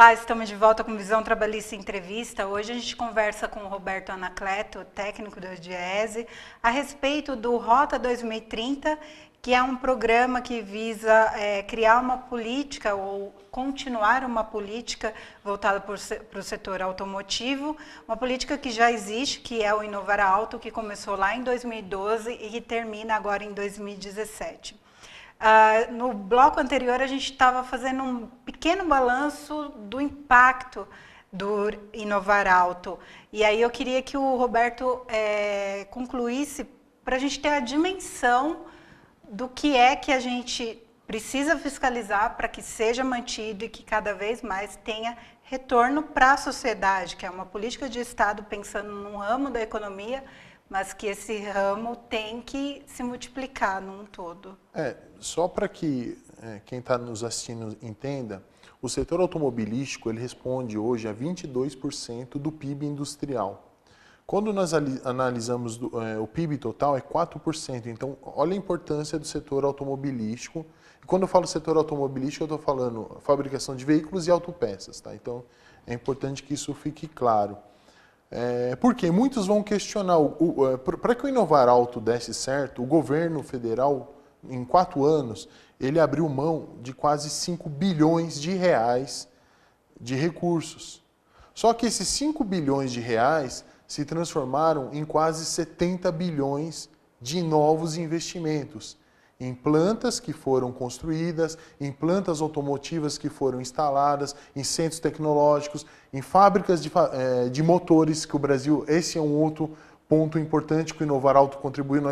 Olá, estamos de volta com Visão Trabalhista Entrevista. Hoje a gente conversa com o Roberto Anacleto, técnico da Diese, a respeito do Rota 2030, que é um programa que visa criar uma política ou continuar uma política voltada para o setor automotivo, uma política que já existe, que é o Inovar Alto, que começou lá em 2012 e que termina agora em 2017. No bloco anterior, a gente estava fazendo um pequeno balanço do impacto do Inovar Alto. E aí eu queria que o Roberto concluísse para a gente ter a dimensão do que é que a gente precisa fiscalizar para que seja mantido e que cada vez mais tenha retorno para a sociedade, que é uma política de Estado pensando num ramo da economia, mas que esse ramo tem que se multiplicar num todo. Só para que quem está nos assistindo entenda, o setor automobilístico ele responde hoje a 22% do PIB industrial. Quando nós analisamos o PIB total, é 4%. Então, olha a importância do setor automobilístico. E quando eu falo setor automobilístico, eu estou falando fabricação de veículos e autopeças. Tá? Então, é importante que isso fique claro. Porque muitos vão questionar, para que o Inovar Alto desse certo, o governo federal, em 4 anos, ele abriu mão de quase 5 bilhões de reais de recursos. Só que esses 5 bilhões de reais se transformaram em quase 70 bilhões de novos investimentos em plantas que foram construídas, em plantas automotivas que foram instaladas, em centros tecnológicos, em fábricas de motores, que o Brasil, esse é um outro ponto importante que o Inovar Alto contribuiu,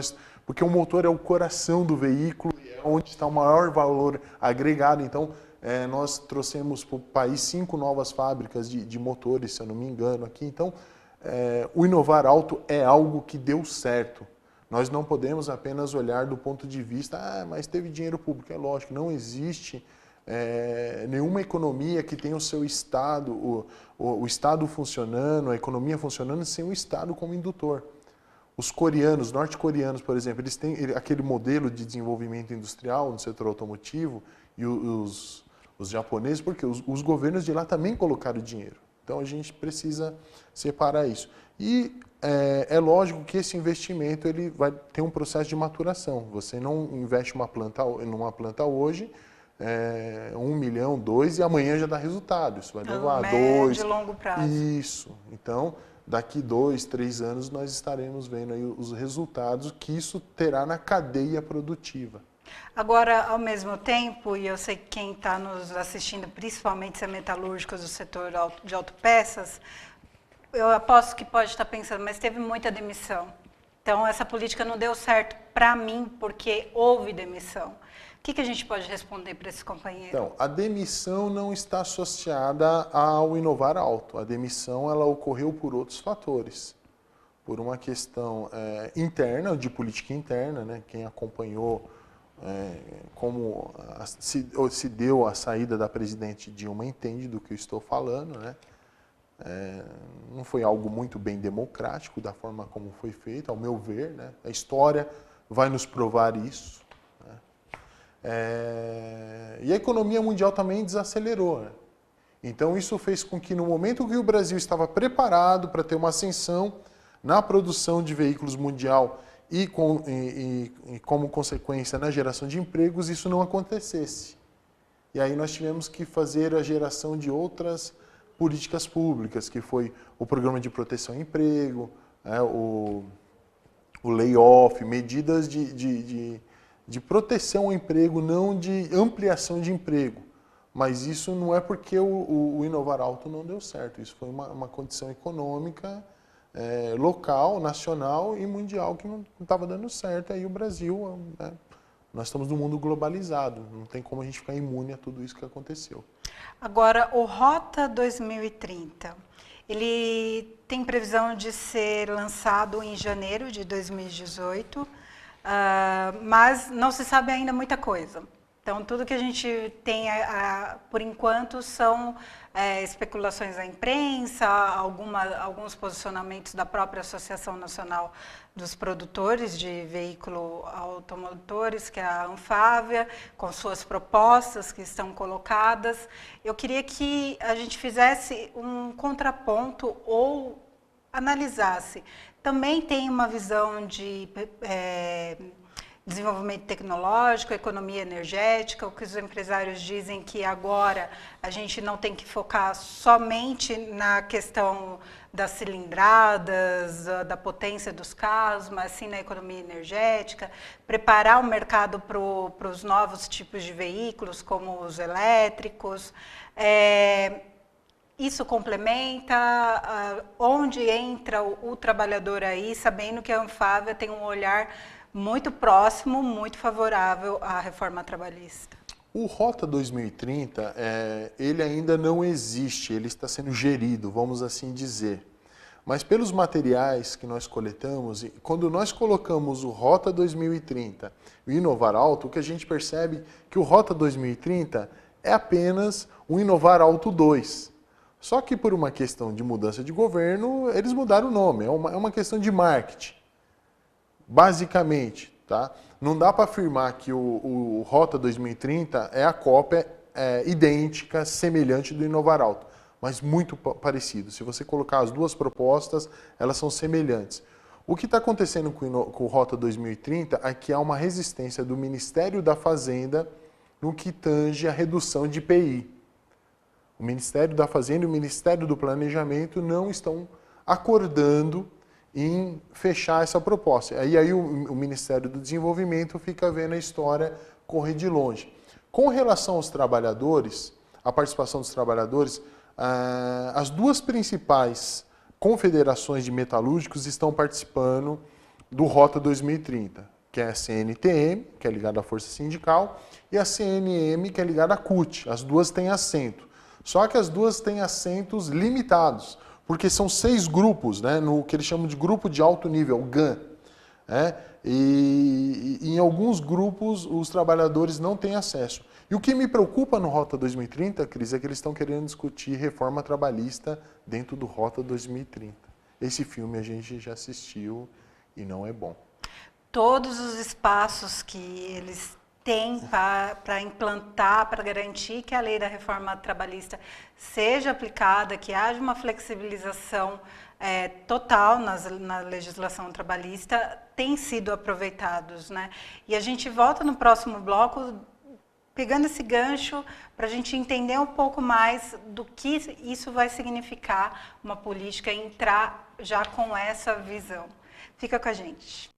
porque o motor é o coração do veículo, é onde está o maior valor agregado. Então, nós trouxemos para o país 5 novas fábricas de motores, se eu não me engano, aqui. Então, o Inovar Alto é algo que deu certo. Nós não podemos apenas olhar do ponto de vista, mas teve dinheiro público. É lógico, não existe nenhuma economia que tenha o seu Estado, o Estado funcionando, a economia funcionando sem o Estado como indutor. Os coreanos, norte-coreanos, por exemplo, eles têm aquele modelo de desenvolvimento industrial no setor automotivo e os japoneses, porque os governos de lá também colocaram dinheiro. Então a gente precisa separar isso. E é lógico que esse investimento ele vai ter um processo de maturação. Você não investe numa planta hoje, 1 milhão, 2, e amanhã já dá resultado. Isso vai levar 2. De longo prazo. Isso. Então, daqui 2, 3 anos nós estaremos vendo aí os resultados que isso terá na cadeia produtiva. Agora, ao mesmo tempo, e eu sei que quem está nos assistindo, principalmente os metalúrgicos do setor de autopeças, eu aposto que pode estar pensando, mas teve muita demissão. Então, essa política não deu certo para mim, porque houve demissão. O que a gente pode responder para esse companheiro? Então, a demissão não está associada ao Inovar Alto. A demissão ela ocorreu por outros fatores. Por uma questão interna, de política interna, né? Quem acompanhou como se deu a saída da presidente Dilma entende do que eu estou falando, né? Não foi algo muito bem democrático da forma como foi feito, ao meu ver, né? A história vai nos provar isso, né? E a economia mundial também desacelerou, né? Então isso fez com que no momento que o Brasil estava preparado para ter uma ascensão na produção de veículos mundial e como consequência na geração de empregos, isso não acontecesse. E aí nós tivemos que fazer a geração de outras políticas públicas, que foi o Programa de Proteção ao Emprego, o layoff, medidas de proteção ao emprego, não de ampliação de emprego. Mas isso não é porque o Inovar Alto não deu certo, isso foi uma condição econômica local, nacional e mundial que não estava dando certo. Aí o Brasil, nós estamos num mundo globalizado, não tem como a gente ficar imune a tudo isso que aconteceu. Agora, o Rota 2030, ele tem previsão de ser lançado em janeiro de 2018, mas não se sabe ainda muita coisa. Então, tudo que a gente tem, por enquanto, são especulações da imprensa, alguns posicionamentos da própria Associação Nacional dos Produtores de Veículos Automotores, que é a Anfávia, com suas propostas que estão colocadas. Eu queria que a gente fizesse um contraponto ou analisasse. Também tem uma visão de desenvolvimento tecnológico, economia energética, o que os empresários dizem que agora a gente não tem que focar somente na questão das cilindradas, da potência dos carros, mas sim na economia energética, preparar o mercado para os novos tipos de veículos, como os elétricos. Isso complementa onde entra o trabalhador aí, sabendo que a Anfávia tem um olhar muito próximo, muito favorável à reforma trabalhista. O Rota 2030, ele ainda não existe, ele está sendo gerido, vamos assim dizer. Mas pelos materiais que nós coletamos, quando nós colocamos o Rota 2030 e o Inovar Alto, o que a gente percebe é que o Rota 2030 é apenas o Inovar Alto 2. Só que por uma questão de mudança de governo, eles mudaram o nome, é uma questão de marketing. Basicamente, tá? Não dá para afirmar que o Rota 2030 é a cópia idêntica, semelhante do Inovar Alto, mas muito parecido. Se você colocar as duas propostas, elas são semelhantes. O que está acontecendo com o Rota 2030 é que há uma resistência do Ministério da Fazenda no que tange a redução de IPI. O Ministério da Fazenda e o Ministério do Planejamento não estão acordando em fechar essa proposta. Aí o Ministério do Desenvolvimento fica vendo a história correr de longe. Com relação aos trabalhadores, a participação dos trabalhadores, as duas principais confederações de metalúrgicos estão participando do Rota 2030, que é a CNTM, que é ligada à Força Sindical, e a CNM, que é ligada à CUT. As duas têm assento. Só que as duas têm assentos limitados, porque são 6 grupos, né, no que eles chamam de grupo de alto nível, GAN. E em alguns grupos os trabalhadores não têm acesso. E o que me preocupa no Rota 2030, Cris, é que eles estão querendo discutir reforma trabalhista dentro do Rota 2030. Esse filme a gente já assistiu e não é bom. Todos os espaços que eles têm para implantar, para garantir que a lei da reforma trabalhista seja aplicada, que haja uma flexibilização total na legislação trabalhista, têm sido aproveitados, né? E a gente volta no próximo bloco, pegando esse gancho, para a gente entender um pouco mais do que isso vai significar, uma política entrar já com essa visão. Fica com a gente.